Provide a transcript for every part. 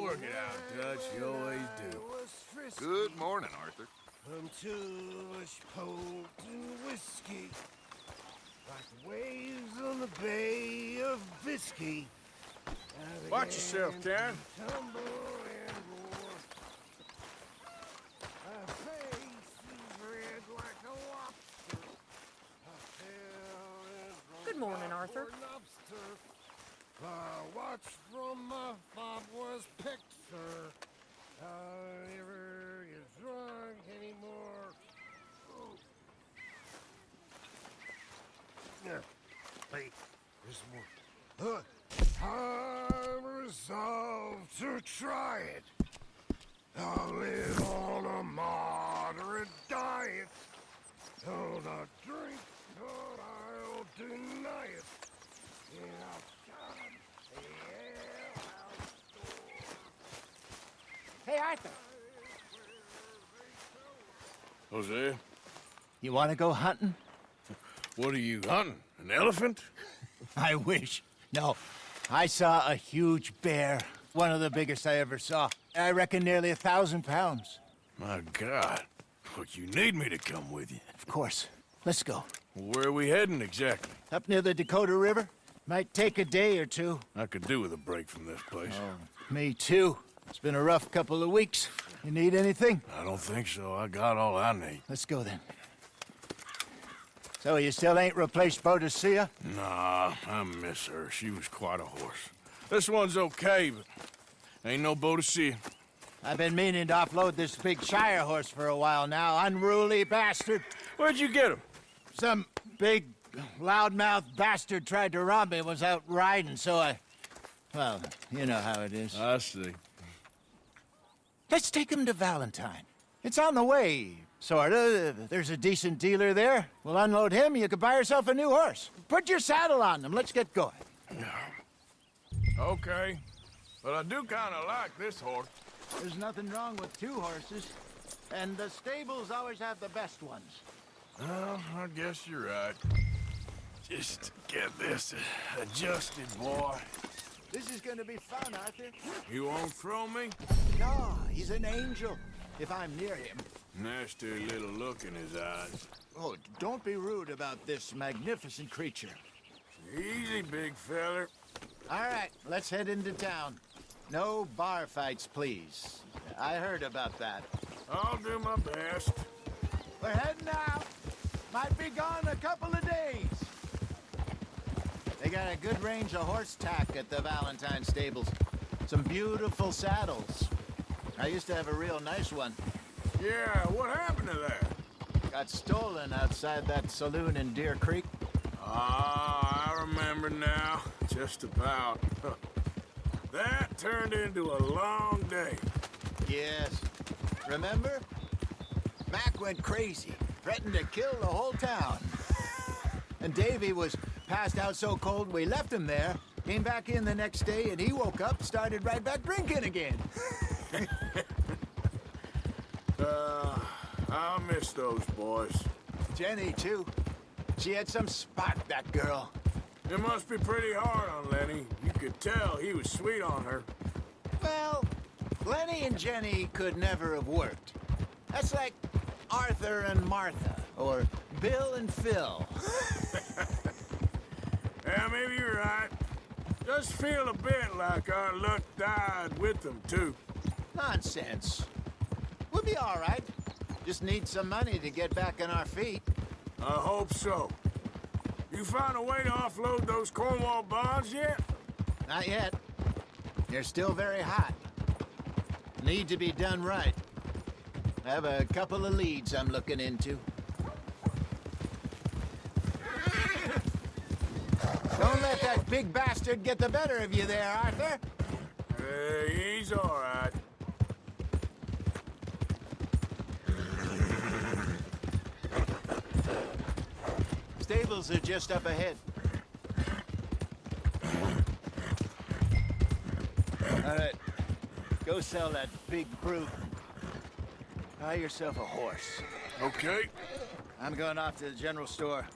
work it out, Dutch. You always do. Good morning, Arthur. From Tush, potent whiskey, like waves on the Bay of Biscay. Watch yourself, Karen. Tumble and roar. My face is red like a lobster. I fell and Good morning, broke Arthur. for lobster. I watched from my fob was picked, sir. I never get drunk anymore. Oh. Yeah. Wait, there's more. I'm resolved to try it. I'll live on a moderate diet. I'll not drink, but I'll deny it. Yeah, God, yeah, Hey, Arthur. Jose, You want to go hunting? what are you hunting? An elephant? I wish. No, I saw a huge bear. One of the biggest I ever saw. I reckon nearly 1,000 pounds. My God. Look, you need me to come with you. Of course. Let's go. Where are we heading exactly? Up near the Dakota River. Might take a day or two. I could do with a break from this place. Me too. It's been a rough couple of weeks. You need anything? I don't think so. I got all I need. Let's go then. So you still ain't replaced Boadicea? Nah, I miss her. She was quite a horse. This one's okay, but ain't no Boadicea. I've been meaning to offload this big Shire horse for a while now. Unruly bastard. Where'd you get him? Some big, loudmouth bastard tried to rob me, was out riding, so I... Well, you know how it is. I see. Let's take him to Valentine. It's on the way, sorta. There's a decent dealer there. We'll unload him, you could buy yourself a new horse. Put your saddle on him, let's get going. Okay. But I do kind of like this horse. There's nothing wrong with two horses, and the stables always have the best ones. Well, I guess you're right. Just get this adjusted, boy. This is gonna be fun, Arthur. You won't throw me? No, he's an angel, if I'm near him. Nasty little look in his eyes. Oh, don't be rude about this magnificent creature. Easy, big feller. All right, let's head into town. No bar fights, please. I heard about that. I'll do my best. We're heading out. Might be gone a couple of days. They got a good range of horse tack at the Valentine stables. Some beautiful saddles. I used to have a real nice one. Yeah, what happened to that? Got stolen outside that saloon in Deer Creek. Ah, I remember now. Just about. That turned into a long day. Yes. Remember? Mac went crazy, threatened to kill the whole town. And Davy was passed out so cold we left him there, came back in the next day, and he woke up, started right back drinking again. I miss those boys. Jenny, too. She had some spot, that girl. It must be pretty hard on Lenny. You could tell he was sweet on her. Well, Lenny and Jenny could never have worked. That's like Arthur and Martha, or Bill and Phil. Yeah, maybe you're right. Just feel a bit like our luck died with them, too. Nonsense. We'll be all right. Just need some money to get back on our feet. I hope so. You found a way to offload those Cornwall bonds yet? Not yet. They're still very hot. Need to be done right. I have a couple of leads I'm looking into. Don't let that big bastard get the better of you there, Arthur. Hey, he's all right. Stables are just up ahead. All right. Go sell that big brute. Buy yourself a horse. Okay. I'm going off to the general store.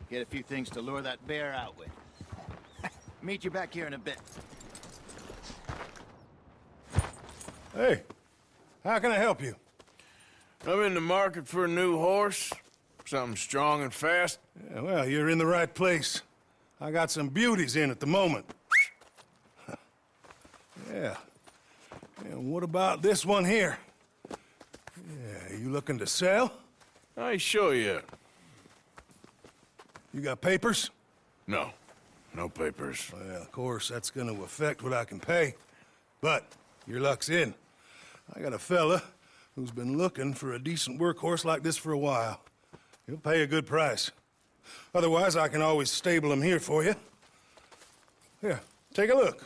Get a few things to lure that bear out with. Meet you back here in a bit. Hey, how can I help you? I'm in the market for a new horse. Something strong and fast. Yeah, well, you're in the right place. I got some beauties in at the moment. Yeah. And what about this one here? Yeah, you looking to sell? I ain't sure yet. You got papers? No. No papers. Well, of course, that's gonna affect what I can pay. But your luck's in. I got a fella who's been looking for a decent workhorse like this for a while. He'll pay a good price. Otherwise, I can always stable him here for you. Here, take a look.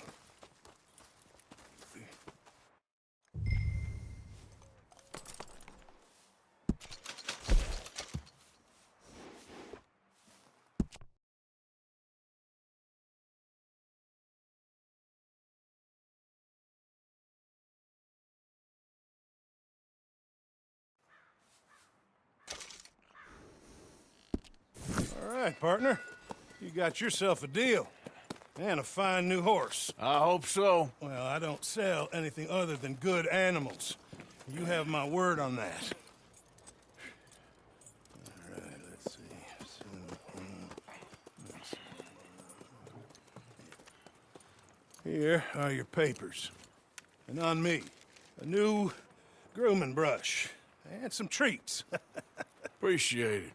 All right, partner. You got yourself a deal. And a fine new horse. I hope so. Well, I don't sell anything other than good animals. You have my word on that. All right, let's see. Here are your papers. And on me, a new grooming brush. And some treats. Appreciate it.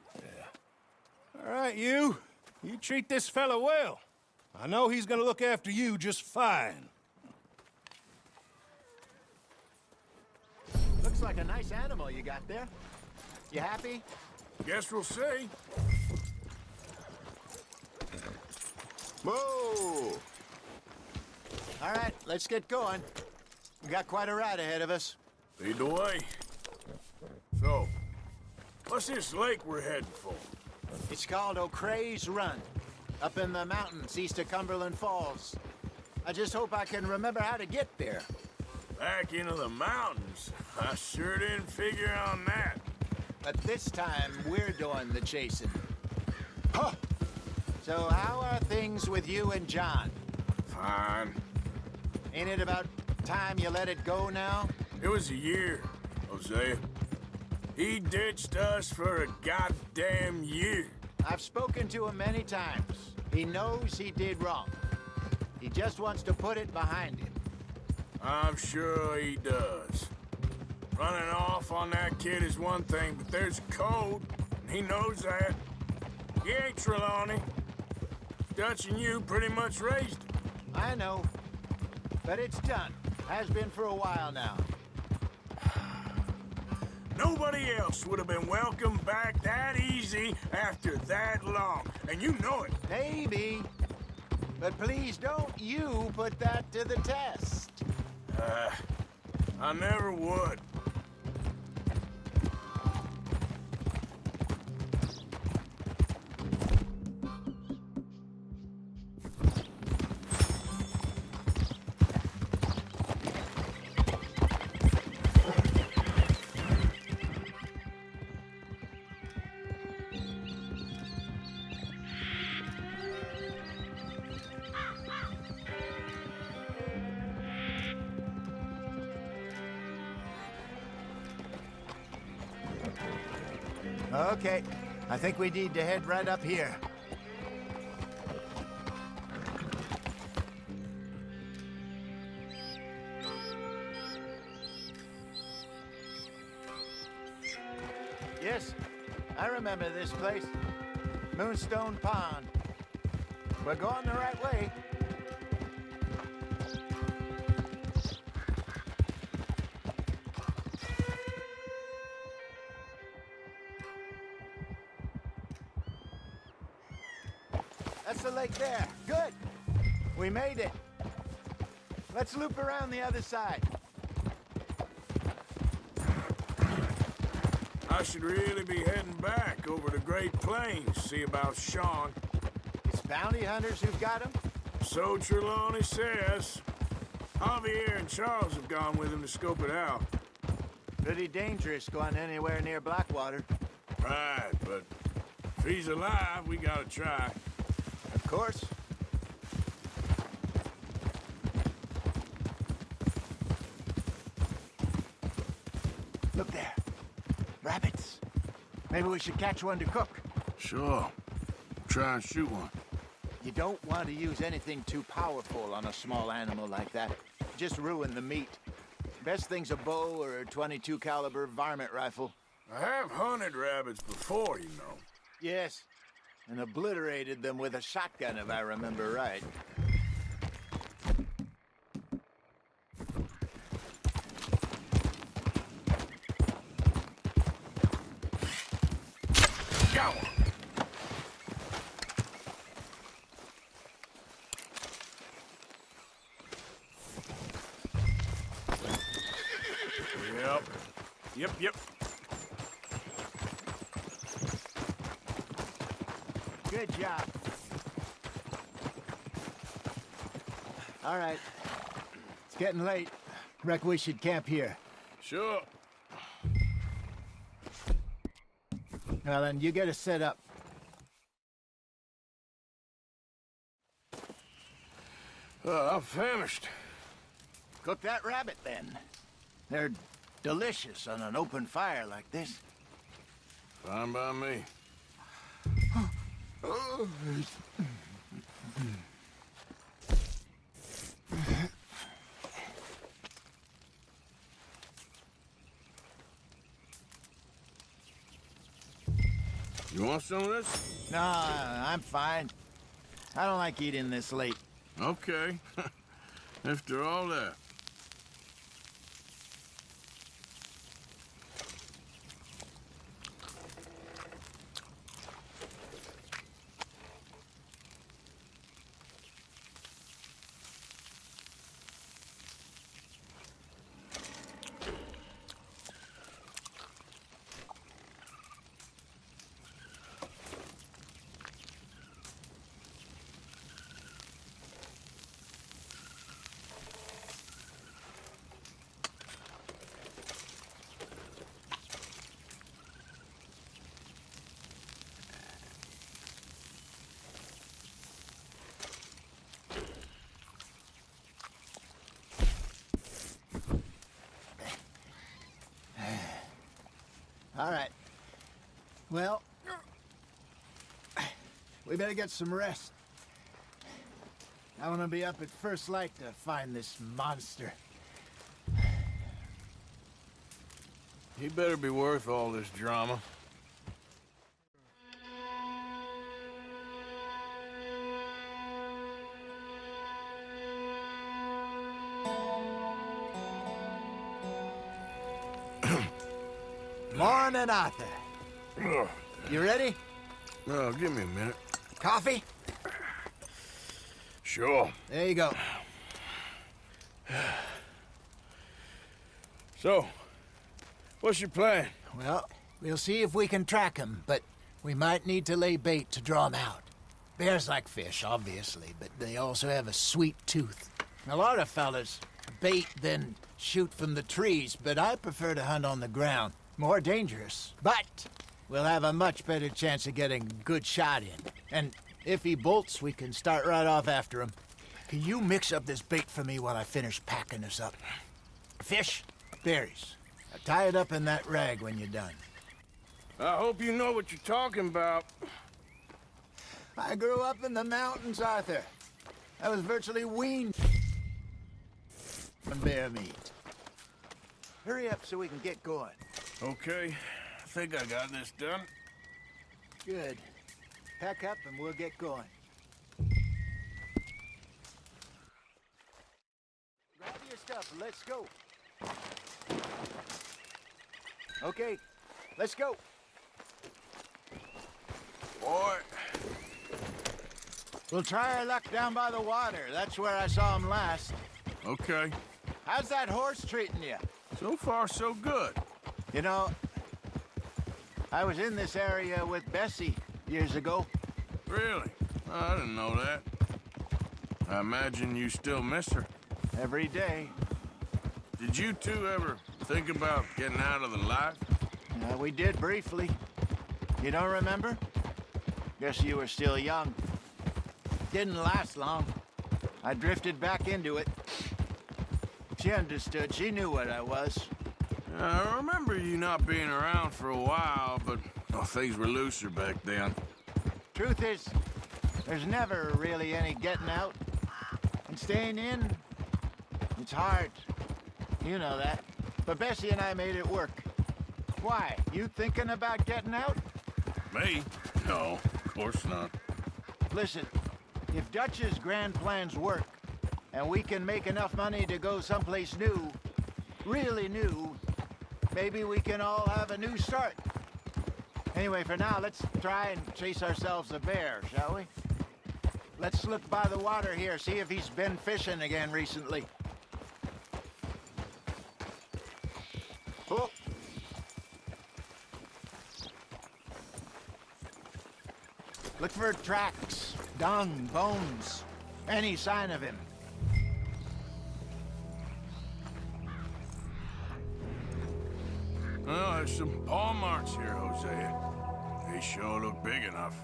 All right, you. You treat this fella well. I know he's gonna look after you just fine. Looks like a nice animal you got there. You happy? Guess we'll see. Whoa! All right, let's get going. We got quite a ride ahead of us. Lead the way. So, what's this lake we're heading for? It's called O'Creagh's Run, up in the mountains east of Cumberland Falls. I just hope I can remember how to get there. Back into the mountains? I sure didn't figure on that. But this time, we're doing the chasing. Huh. So how are things with you and John? Fine. Ain't it about time you let it go now? It was a year, Hosea. He ditched us for a goddamn year. I've spoken to him many times. He knows he did wrong. He just wants to put it behind him. I'm sure he does. Running off on that kid is one thing, but there's code, and he knows that. He ain't Trelawney. Dutch and you pretty much raised him. I know. But it's done. Has been for a while now. Nobody else would have been welcomed back that easy after that long, and you know it. Maybe. But please don't you put that to the test. I never would. Okay. I think we need to head right up here. Yes, I remember this place. Moonstone Pond. We're going the right way. That's the lake there. Good. We made it. Let's loop around the other side. I should really be heading back over to Great Plains, see about Sean. It's bounty hunters who've got him? So Trelawney says. Javier and Charles have gone with him to scope it out. Pretty dangerous going anywhere near Blackwater. Right, but if he's alive, we gotta try. Of course. Look there. Rabbits. Maybe we should catch one to cook. Sure. Try and shoot one. You don't want to use anything too powerful on a small animal like that. Just ruin the meat. Best thing's a bow or a .22 caliber varmint rifle. I have hunted rabbits before, you know. Yes, and obliterated them with a shotgun, if I remember right. Got one. Yep. Good job. All right. It's getting late. Reckon we should camp here. Sure. Well, then, you get us set up. I'm famished. Cook that rabbit, then. They're delicious on an open fire like this. Fine by me. You want some of this? No, I'm fine. I don't like eating this late. Okay. After all that. All right. Well, we better get some rest. I want to be up at first light to find this monster. He better be worth all this drama. Morning, Arthur. You ready? Oh, give me a minute. Coffee? Sure. There you go. So, what's your plan? Well, we'll see if we can track him, but we might need to lay bait to draw him out. Bears like fish, obviously, but they also have a sweet tooth. A lot of fellas bait, then shoot from the trees, but I prefer to hunt on the ground. More dangerous, but we'll have a much better chance of getting a good shot in. And if he bolts, we can start right off after him. Can you mix up this bait for me while I finish packing this up? Fish, berries. Now tie it up in that rag when you're done. I hope you know what you're talking about. I grew up in the mountains, Arthur. I was virtually weaned on bear meat. Hurry up so we can get going. Okay, I think I got this done. Good. Pack up and we'll get going. Grab your stuff and let's go. Okay, let's go. Boy. We'll try our luck down by the water. That's where I saw him last. Okay. How's that horse treating you? So far, so good. You know, I was in this area with Bessie years ago. Really? I didn't know that. I imagine you still miss her. Every day. Did you two ever think about getting out of the life? We did briefly. You don't remember? Guess you were still young. Didn't last long. I drifted back into it. She understood. She knew what I was. I remember you not being around for a while, but things were looser back then. Truth is, there's never really any getting out. And staying in, it's hard. You know that. But Bessie and I made it work. Why? You thinking about getting out? Me? No, of course not. Listen, if Dutch's grand plans work, and we can make enough money to go someplace new, really new, maybe we can all have a new start. Anyway, for now, let's try and chase ourselves a bear, shall we? Let's look by the water here, see if he's been fishing again recently. Oh. Look for tracks, dung, bones, any sign of him. Well, there's some paw marks here, Hosea. They sure look big enough.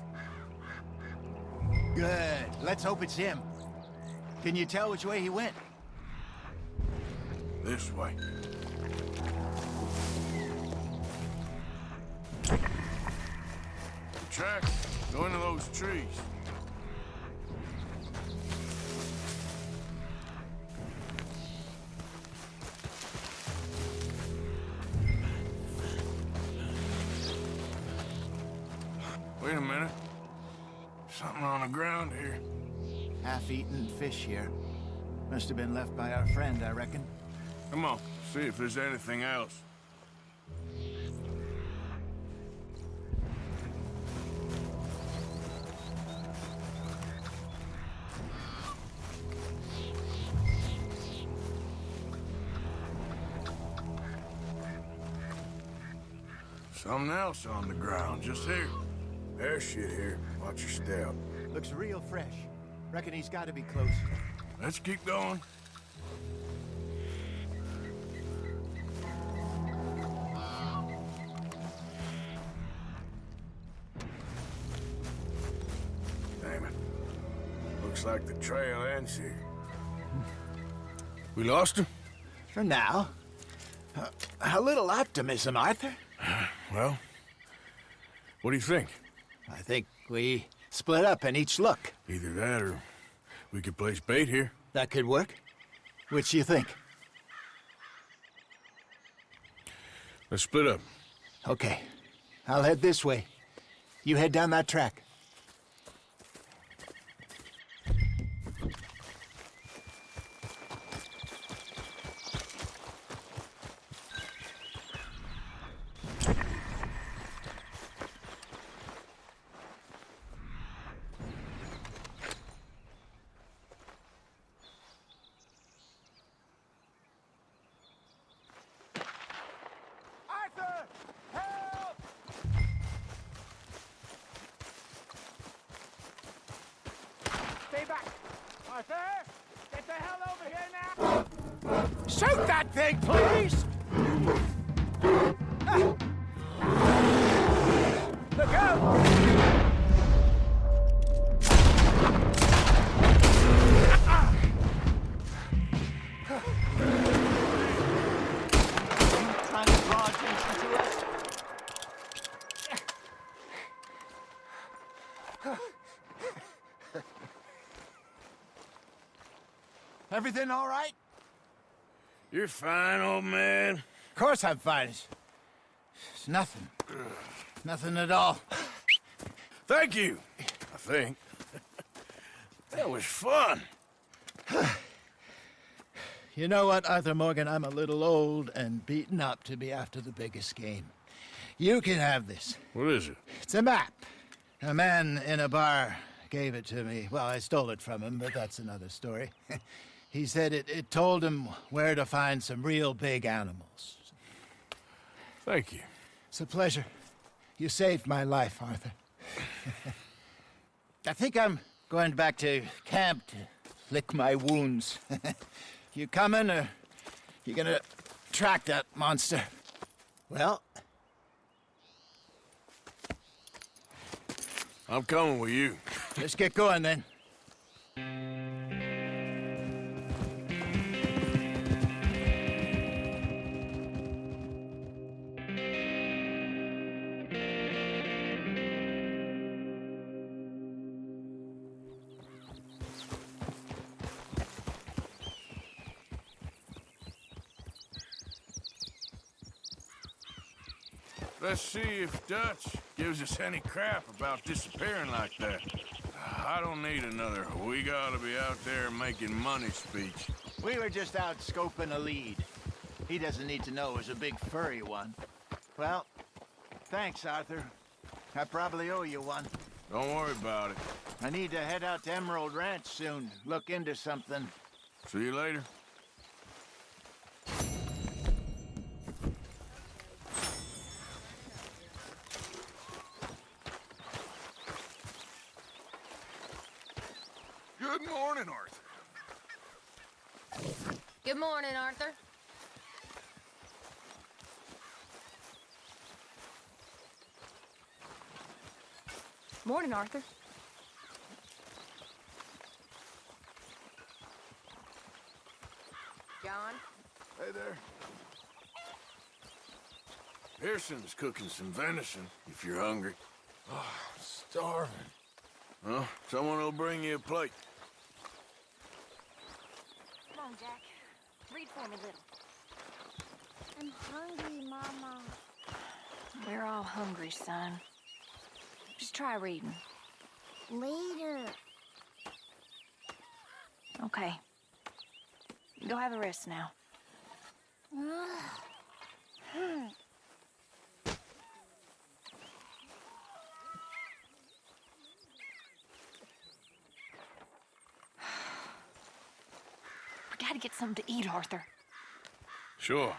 Good. Let's hope it's him. Can you tell which way he went? This way. The tracks go into those trees. Wait a minute. Something on the ground here. Half-eaten fish here. Must have been left by our friend, I reckon. Come on, see if there's anything else. Something else on the ground, just here. There's shit here. Watch your step. Looks real fresh. Reckon he's got to be close. Let's keep going. Damn it. Looks like the trail ends here. We lost him? For now. A little optimism, Arthur. Well, what do you think? I think we split up and each look. Either that or we could place bait here. That could work. Which you think? Let's split up. Okay. I'll head this way. You head down that track. Arthur! Help! Stay back! Arthur! Get the hell over here now! Shoot that thing, please! Look out! Trying to draw attention to us? Everything all right? You're fine, old man. Of course I'm fine. It's nothing. Nothing at all. Thank you, I think. That was fun. You know what, Arthur Morgan? I'm a little old and beaten up to be after the biggest game. You can have this. What is it? It's a map. A man in a bar gave it to me. Well, I stole it from him, but that's another story. He said it told him where to find some real big animals. Thank you. It's a pleasure. You saved my life, Arthur. I think I'm going back to camp to lick my wounds. You coming, or you gonna track that monster? Well, I'm coming with you. let's get going then. Let's see if Dutch gives us any crap about disappearing like that. I don't need another "we gotta be out there making money" speech. We were just out scoping a lead. He doesn't need to know it was a big furry one. Well, thanks, Arthur. I probably owe you one. Don't worry about it. I need to head out to Emerald Ranch soon. Look into something. See you later. Good morning, Arthur. Good morning, Arthur. Morning, Arthur. John? Hey there. Pearson's cooking some venison, if you're hungry. Oh, I'm starving. Well, someone will bring you a plate. Come on, Jack. Read for me, little. I'm hungry, Mama. We're all hungry, son. Just try reading. Later. Okay. Go have a rest now. We gotta get something to eat, Arthur. Sure.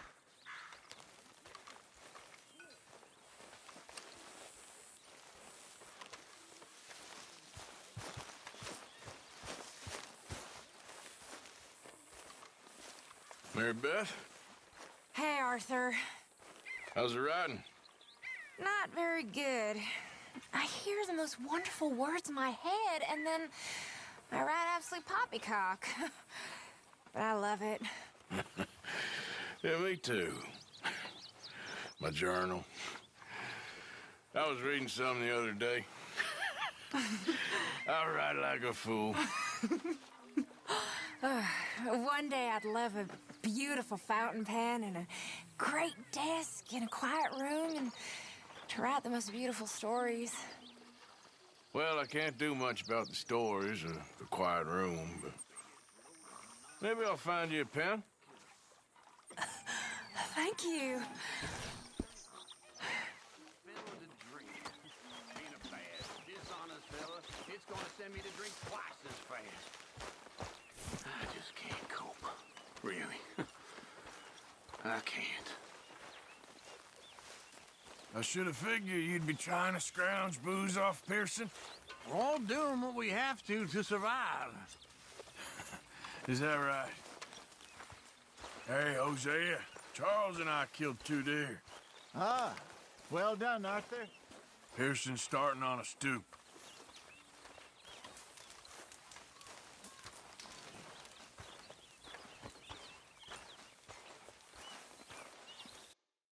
Mary Beth, Hey, Arthur. how's it riding? Not very good. I hear the most wonderful words in my head, and then I ride absolute poppycock. But I love it. Yeah, me too. My journal. I was reading some the other day. I write like a fool. One day I'd love a beautiful fountain pen and a great desk in a quiet room and to write the most beautiful stories. Well, I can't do much about the stories or the quiet room, but maybe I'll find you a pen. Thank you. Fella to drink. Ain't a bad, dishonest fella. It's gonna send me to drink twice as fast. I just can't cope. Really. I can't. I should have figured you'd be trying to scrounge booze off Pearson. We're all doing what we have to survive. Is that right? Hey, Hosea. Charles and I killed 2 deer. Ah, well done, Arthur. Pearson's starting on a stoop.